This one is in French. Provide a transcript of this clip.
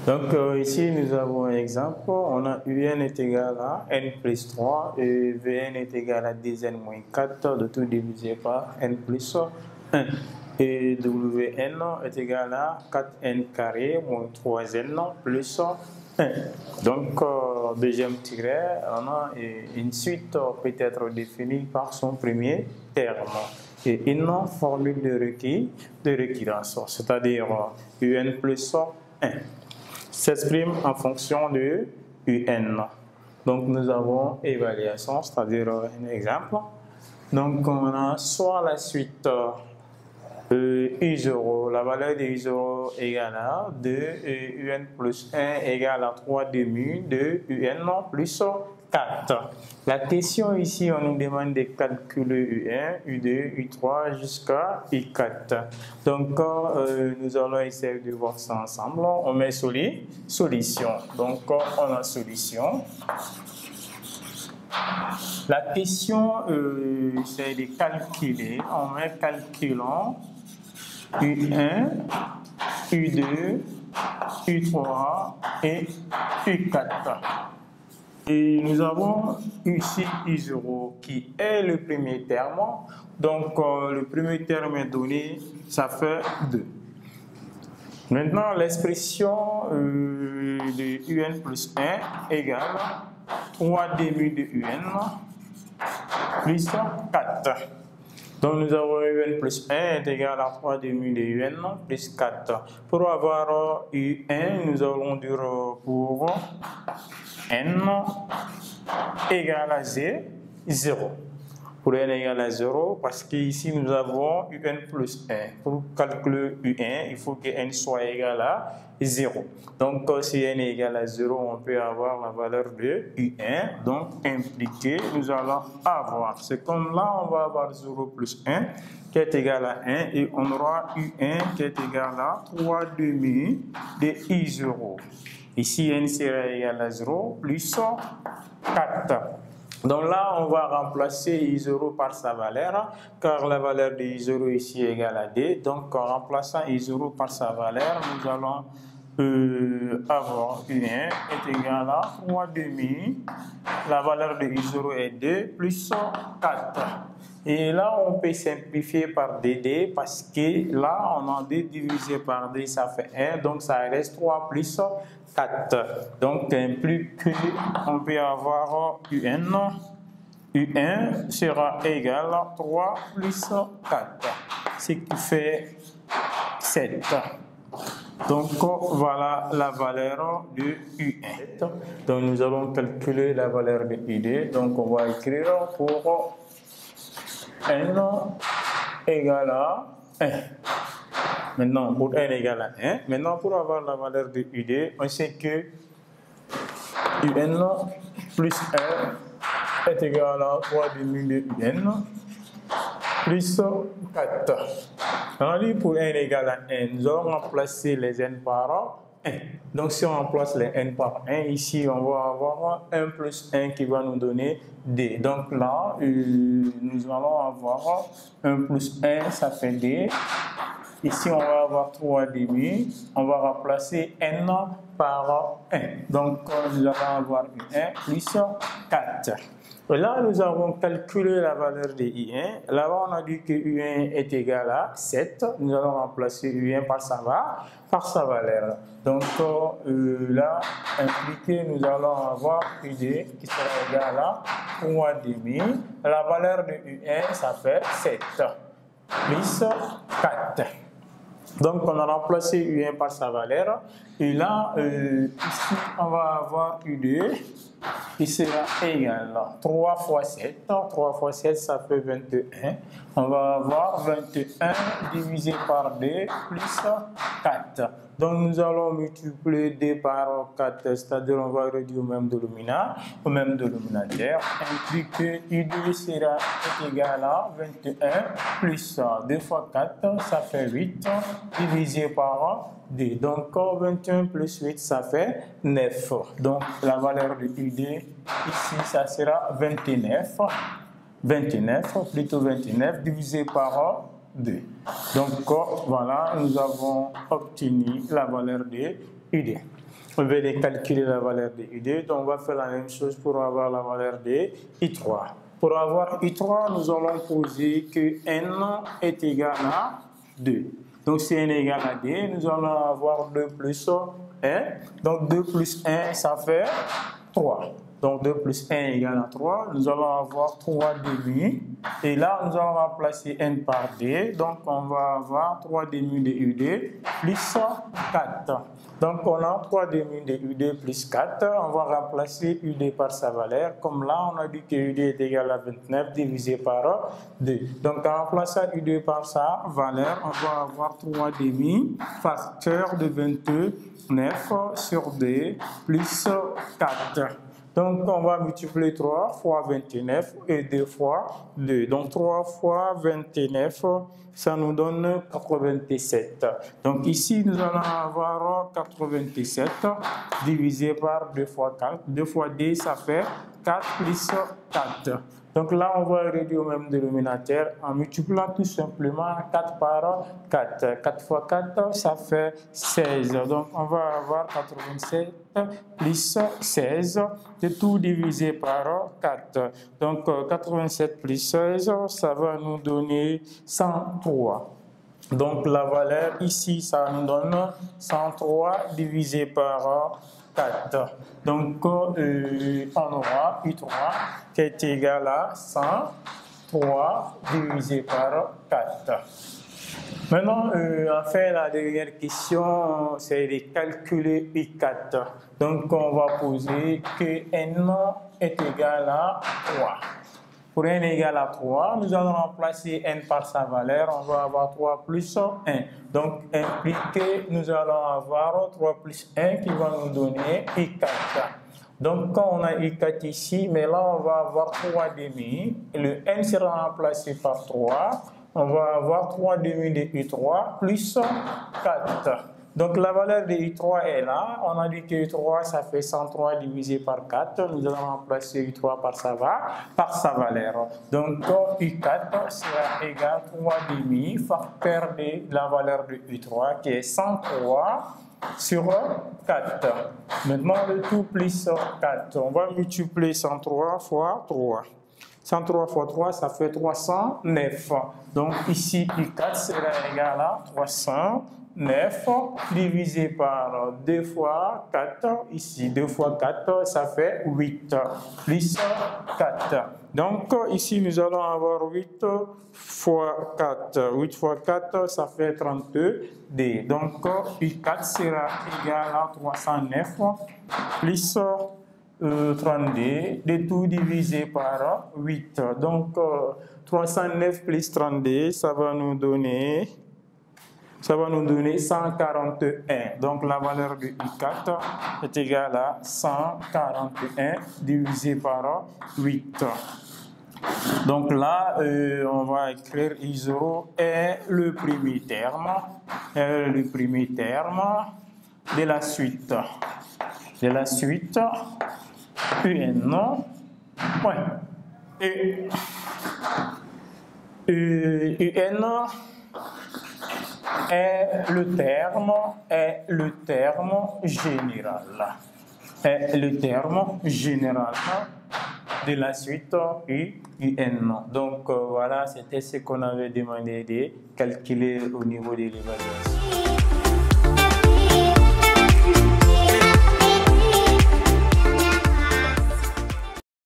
Donc ici nous avons un exemple, on a UN est égal à N plus 3 et Vn est égal à 2n moins 4 de tout divisé par N plus 1. Et Wn est égal à 4n carré moins 3n plus 1. Donc deuxième tiret, on a une suite peut être définie par son premier terme. Et une formule de récurrence, c'est-à-dire UN plus 1. S'exprime en fonction de UN. Donc nous avons évaluation, c'est-à-dire un exemple. Donc on a soit la suite U0, la valeur de U0 égale à 2 et UN plus 1 égale à 3 demi de UN plus 4. La question ici, on nous demande de calculer U1, U2, U3 jusqu'à U4. Donc, nous allons essayer de voir ça ensemble. On met solution. Donc, on a solution. La question, c'est de calculer. On met calculons U1, U2, U3 et U4. Et nous avons ici U0 qui est le premier terme. Donc, le premier terme est donné, ça fait 2. Maintenant, l'expression de UN plus 1 égale 3 demi de UN plus 4. Donc, nous avons UN plus 1 est égal à 3 demi de UN plus 4. Pour avoir UN, nous allons dire pour N égale à 0. Pour N égale à 0, parce qu'ici nous avons UN plus 1. Pour calculer UN, il faut que N soit égal à 0. Donc, si N est égal à 0, on peut avoir la valeur de UN. Donc, impliqué, nous allons avoir. C'est comme là, on va avoir 0 plus 1 qui est égal à 1 et on aura UN qui est égal à 3 demi de I0. Ici, N sera égal à 0 plus 4. Donc là, on va remplacer I0 par sa valeur, car la valeur de I0 ici est égale à 2. Donc, en remplaçant I0 par sa valeur, nous allons avoir UN est égal à 3 demi. La valeur de I0 est 2 plus 4. Et là, on peut simplifier par DD parce que là, on a 2 divisé par 2, ça fait 1. Donc, ça reste 3 plus 4. Donc, implique qu'on peut avoir UN. UN sera égal à 3 plus 4, ce qui fait 7. Donc, voilà la valeur de UN. Donc, nous allons calculer la valeur de ID. Donc, on va écrire pour N égale à 1. Maintenant, pour N égale à 1. Maintenant, pour avoir la valeur de ID, on sait que UN plus 1 est égal à 3 demi de UN plus 4. Alors, pour N égale à 1, nous allons remplacer les N par 1. Donc, si on remplace les N par 1, ici, on va avoir 1 plus 1 qui va nous donner 2. Donc là, nous allons avoir 1 plus 1, ça fait 2. Ici, on va avoir 3 demi. On va remplacer N par 1. Donc, nous allons avoir 1 plus 4. Et là, nous avons calculé la valeur de I1. Là-bas, on a dit que U1 est égal à 7. Nous allons remplacer U1 par sa valeur. Donc, là, impliqué, nous allons avoir U2 qui sera égal à 3 demi. La valeur de U1, ça fait 7 plus 4. Donc, on a remplacé U1 par sa valeur. Et là, ici, on va avoir U2 qui sera égal à 3 fois 7. 3 fois 7, ça fait 21. On va avoir 21 divisé par 2 plus 4. Donc, nous allons multiplier 2 par 4, c'est-à-dire on va réduire au même dénominateur. Implique que U2 sera égal à 21 plus 2 fois 4, ça fait 8, divisé par 2. Donc, 21 plus 8, ça fait 9. Donc, la valeur de U2, ici, ça sera 29. 29 divisé par 2. Donc, voilà, nous avons obtenu la valeur de UD. on veut calculer la valeur de U2, donc on va faire la même chose pour avoir la valeur de U3. Pour avoir U3, nous allons poser que N est égal à 2. Donc si N est égal à 2, nous allons avoir 2 plus 1. Donc 2 plus 1, ça fait 3. Donc 2 plus 1 égale à 3. Nous allons avoir 3 demi. Et là, nous allons remplacer N par D. Donc on va avoir 3 demi de U2 plus 4. Donc on a 3 demi de U2 plus 4. On va remplacer U2 par sa valeur. Comme là, on a dit que U2 est égal à 29 divisé par 2. Donc en remplaçant U2 par sa valeur, on va avoir 3 demi facteur de 29 sur 2 plus 4. Donc, on va multiplier 3 fois 29 et 2 fois 2. Donc, 3 fois 29, ça nous donne 87. Donc, ici, nous allons avoir 87 divisé par 2 fois 4. 2 fois 2, ça fait 4 plus 4. Donc là, on va réduire au même dénominateur en multipliant tout simplement 4 par 4. 4 fois 4, ça fait 16. Donc on va avoir 87 plus 16, de tout divisé par 4. Donc 87 plus 16, ça va nous donner 103. Donc la valeur ici, ça nous donne 103 divisé par 4. Donc, on aura U3 qui est égal à 103 divisé par 4. Maintenant, on fait la dernière question, c'est de calculer U4. Donc, on va poser que N est égal à 3. Pour N égale à 3, nous allons remplacer N par sa valeur. On va avoir 3 plus 1. Donc, implique que nous allons avoir 3 plus 1 qui va nous donner I4. Donc, quand on a I4 ici, mais là, on va avoir 3 demi. Et le N sera remplacé par 3. On va avoir 3 demi de I3 plus 4. Donc, la valeur de U3 est là. On a dit que U3, ça fait 103 divisé par 4. Nous allons remplacer U3 par sa valeur. Donc, U4 sera égal à 3 demi facteur de la valeur de U3 qui est 103 sur 4. Maintenant, le tout plus 4. On va multiplier 103 fois 3. 103 fois 3, ça fait 309. Donc, ici, U4 sera égal à 309 divisé par 2 fois 4. Ici, 2 fois 4, ça fait 8 plus 4. Donc, ici, nous allons avoir 8 fois 4. 8 fois 4, ça fait 32. Donc, U4 sera égal à 309 plus 32, de tout divisé par 8. Donc, 309 plus 32, ça va nous donner 141. Donc, la valeur de I4 est égale à 141 divisé par 8. Donc là, on va écrire I0 est le premier terme de la suite. UN, UN est le terme général. Est le terme général de la suite UN. Donc voilà, c'était ce qu'on avait demandé de calculer au niveau de l'évaluation.